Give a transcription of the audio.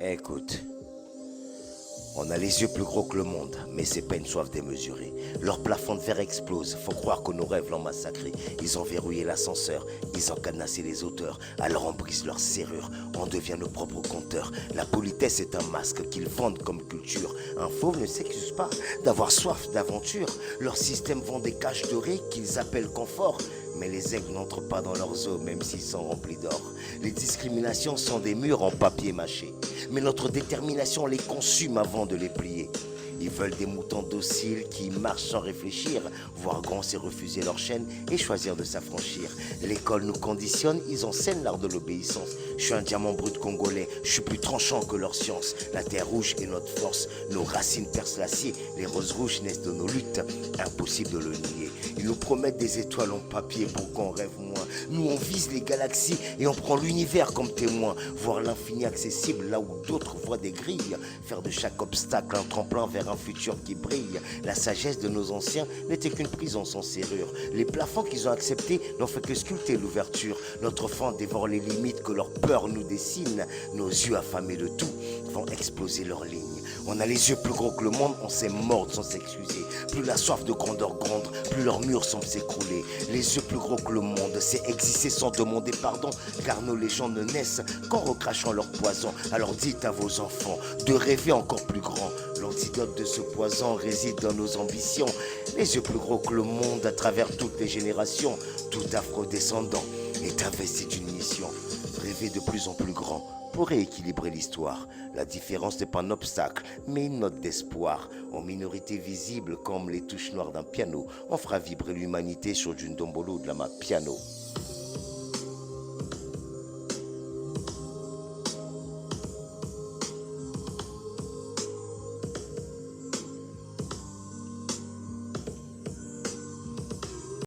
Écoute, on a les yeux plus gros que le monde, mais c'est pas une soif démesurée. Leur plafond de verre explose, faut croire que nos rêves l'ont massacré. Ils ont verrouillé l'ascenseur, ils ont cadenassé les auteurs, alors on brise leur serrure, on devient nos propres compteurs. La politesse est un masque qu'ils vendent comme culture. Un fauve ne s'excuse pas d'avoir soif d'aventure. Leur système vend des caches dorées qu'ils appellent confort. Mais les aigles n'entrent pas dans leurs os, même s'ils sont remplis d'or. Les discriminations sont des murs en papier mâché. Mais notre détermination les consume avant de les plier. Ils veulent des moutons dociles qui marchent sans réfléchir. Voir grand, c'est refuser leur chaîne et choisir de s'affranchir. L'école nous conditionne, ils enseignent l'art de l'obéissance. Je suis un diamant brut congolais, je suis plus tranchant que leur science. La terre rouge est notre force, nos racines percent l'acier. Les roses rouges naissent de nos luttes, impossible de le nier. Ils nous promettent des étoiles en papier pour qu'on rêve moins. Nous on vise les galaxies et on prend l'univers comme témoin. Voir l'infini accessible là où d'autres voient des grilles. Faire de chaque obstacle un tremplin vers un futur qui brille. La sagesse de nos anciens n'était qu'une prison sans serrure. Les plafonds qu'ils ont acceptés n'ont fait que sculpter l'ouverture. Notre faim dévore les limites que leur peur nous dessine. Nos yeux affamés de tout vont exploser leurs lignes. On a les yeux plus gros que le monde, on s'est mordre sans s'excuser. Plus la soif de grandeur gronde, plus leurs murs semblent s'écrouler. Les yeux plus gros que le monde, c'est exister sans demander pardon. Car nos légendes ne naissent qu'en recrachant leur poison. Alors dites à vos enfants de rêver encore plus grand. L'antidote de ce poison réside dans nos ambitions. Les yeux plus gros que le monde à travers toutes les générations. Tout afro-descendant est investi d'une mission. Rêver de plus en plus grand pour rééquilibrer l'histoire. La différence n'est pas un obstacle, mais une note d'espoir. En minorité visible comme les touches noires d'un piano, on fera vibrer l'humanité sur du ndombolo de la piano.